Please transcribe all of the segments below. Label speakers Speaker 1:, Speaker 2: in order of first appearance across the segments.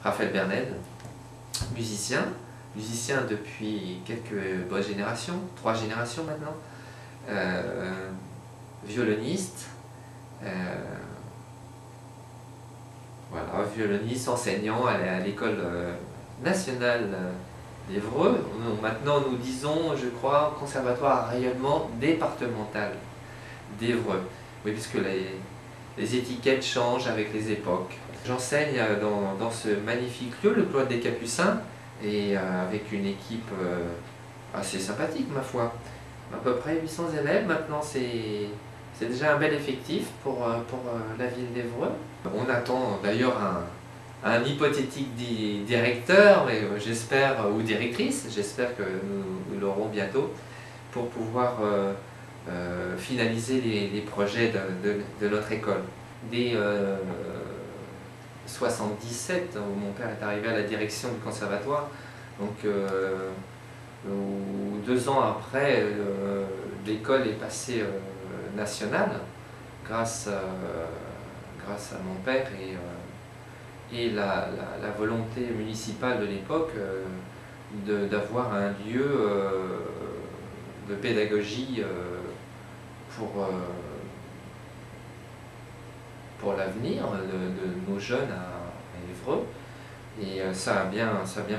Speaker 1: Raphaël Berned, musicien depuis quelques bonnes générations, 3 générations maintenant, violoniste, voilà, violoniste, enseignant à l'école nationale d'Évreux. Maintenant nous disons, je crois, conservatoire à rayonnement départemental d'Évreux. Oui, puisque les étiquettes changent avec les époques. J'enseigne dans ce magnifique lieu, le Cloître des Capucins, et avec une équipe assez sympathique, ma foi. À peu près 800 élèves maintenant, c'est déjà un bel effectif pour la ville d'Évreux. On attend d'ailleurs un hypothétique directeur, mais j'espère, ou directrice, j'espère que nous l'aurons bientôt, pour pouvoir finaliser les projets de notre école. Dès 77, où mon père est arrivé à la direction du conservatoire, donc 2 ans après, l'école est passée nationale grâce à mon père et la volonté municipale de l'époque d'avoir un lieu de pédagogie pour l'avenir de nos jeunes à Évreux. Et ça a bien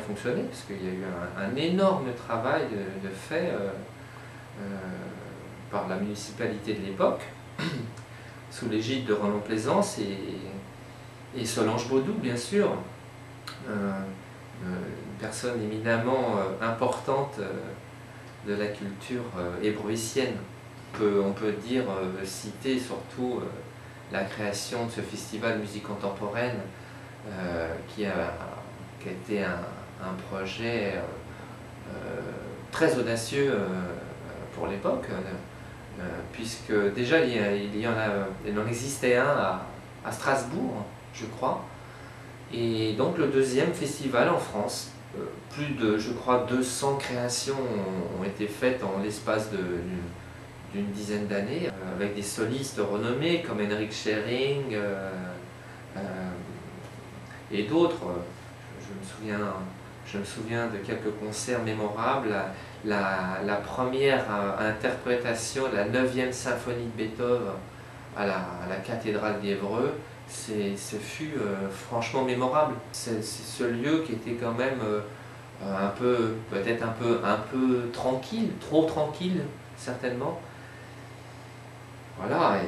Speaker 1: fonctionné, parce qu'il y a eu un énorme travail de fait par la municipalité de l'époque, sous l'égide de Roland Plaisance et Solange Baudou, bien sûr, une personne éminemment importante de la culture évreuienne. On peut dire, citer surtout la création de ce festival musique contemporaine qui a été un projet très audacieux pour l'époque, puisque déjà il en existait un à Strasbourg, je crois, et donc le 2e festival en France. Plus de, je crois, 200 créations ont été faites en l'espace d'une dizaine d'années, avec des solistes renommés comme Henrik Schering et d'autres. Je me souviens de quelques concerts mémorables. La première interprétation de la 9e symphonie de Beethoven à la cathédrale d'Évreux, ce fut franchement mémorable. C'est ce lieu qui était quand même peut-être un peu tranquille, trop tranquille certainement. Voilà,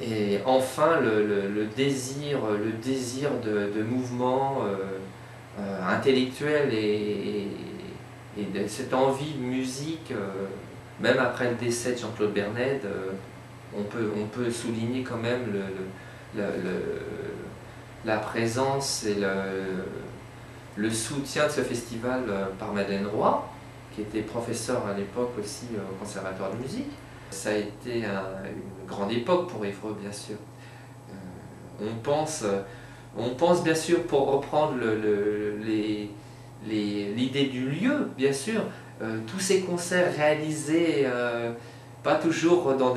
Speaker 1: et enfin le désir de mouvement intellectuel et de cette envie de musique, même après le décès de Jean-Claude Berned, on peut souligner quand même la présence et le soutien de ce festival par Madeleine Roy, qui était professeure à l'époque aussi au Conservatoire de musique. Ça a été une grande époque pour Évreux, bien sûr. On pense bien sûr, pour reprendre l'idée du lieu, bien sûr, tous ces concerts réalisés, pas toujours dans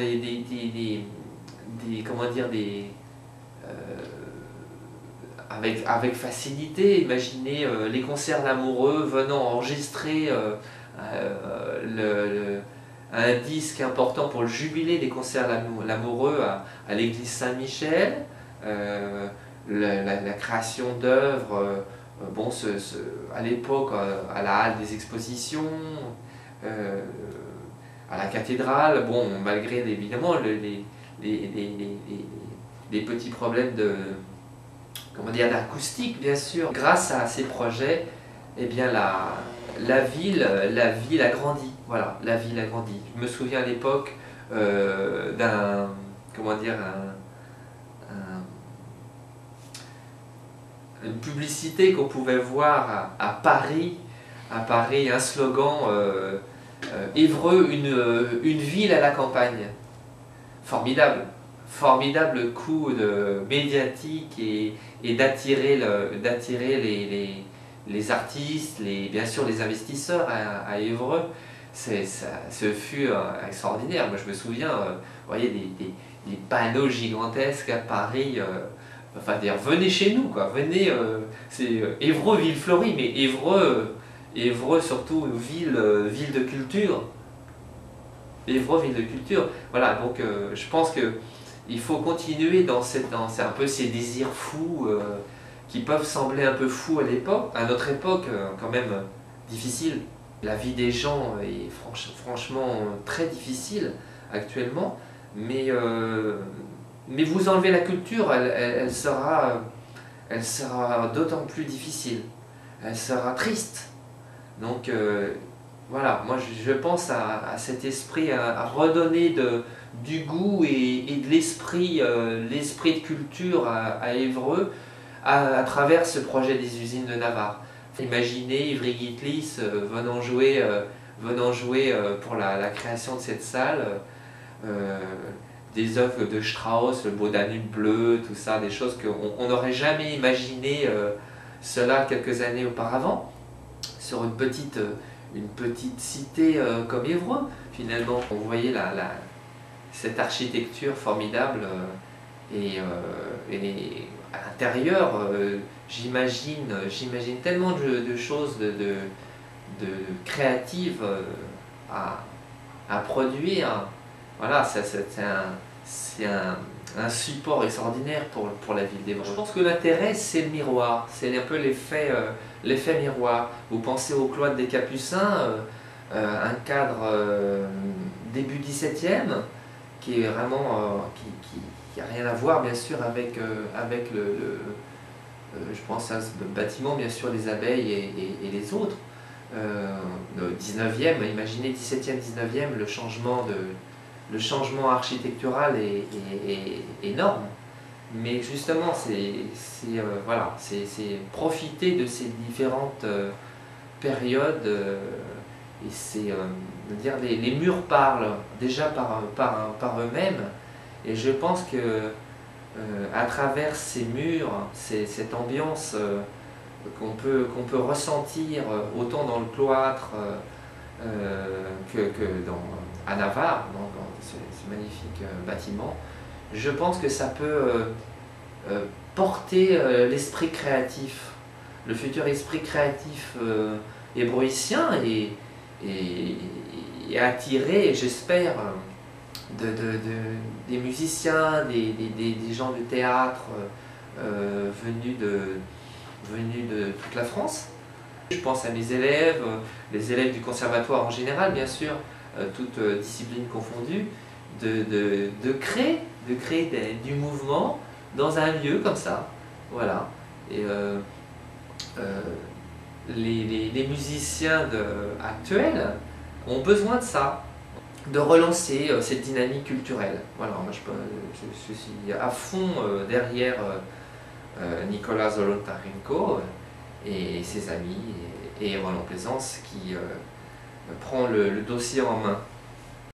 Speaker 1: avec facilité. Imaginez les concerts d'amoureux venant enregistrer un disque important pour le jubilé des concerts l'amoureux à l'église Saint-Michel, la création d'œuvres, bon, à l'époque à la halle des expositions, à la cathédrale, bon, malgré évidemment les petits problèmes d'acoustique, bien sûr. Grâce à ces projets, eh bien la ville a grandi. Voilà, la ville a grandi. Je me souviens à l'époque une publicité qu'on pouvait voir à Paris, un slogan Évreux, une ville à la campagne. Formidable coup médiatique et d'attirer les artistes, bien sûr les investisseurs à Évreux. Ce fut extraordinaire. Moi je me souviens, vous voyez, des panneaux gigantesques à Paris enfin d'ailleurs venez chez nous, quoi, venez, c'est Évreux, ville fleurie, mais Évreux surtout ville de culture. Évreux, ville de culture. Voilà, donc je pense que il faut continuer dans c'est un peu ces désirs fous qui peuvent sembler un peu fous à notre époque, quand même difficile. La vie des gens est franchement très difficile actuellement, mais vous enlevez la culture, elle sera d'autant plus difficile, elle sera triste. Donc voilà, moi je pense à cet esprit, à redonner du goût et de l'esprit l'esprit de culture à Évreux à travers ce projet des usines de Navarre. Imaginez Ivry Guitlis venant jouer pour la création de cette salle, des œuvres de Strauss, le Beau Danube bleu, tout ça, des choses qu'on n'aurait jamais imaginé cela quelques années auparavant, sur une petite cité comme Évreux. Finalement, vous voyez cette architecture formidable et à l'intérieur, j'imagine tellement de choses de créatives à produire. Voilà, c'est un support extraordinaire pour la ville d'Évreux. Je pense que l'intérêt, c'est le miroir, c'est un peu l'effet miroir. Vous pensez au cloître des Capucins, un cadre début 17e, qui est vraiment qui n'a rien à voir bien sûr avec je pense à ce bâtiment, bien sûr les abeilles et les autres. Le 19e, imaginez 17e, 19e, le changement architectural est énorme. Mais justement, voilà, c'est profiter de ces différentes périodes et c'est dire les murs parlent déjà par eux-mêmes. Et je pense que à travers ces murs, cette ambiance qu'on peut ressentir autant dans le cloître à Navarre, dans ce magnifique bâtiment, je pense que ça peut porter l'esprit créatif, le futur esprit créatif hébroïcien et attirer, j'espère, des musiciens, des gens de théâtre venus de toute la France. Je pense à mes élèves, les élèves du conservatoire en général, bien sûr, toutes disciplines confondues, de créer du mouvement dans un lieu comme ça. Voilà. Et les musiciens actuels ont besoin de ça, de relancer cette dynamique culturelle. Voilà, moi je suis à fond derrière Nicolas Zolotarenko et ses amis et Roland Plaisance qui prend le dossier en main.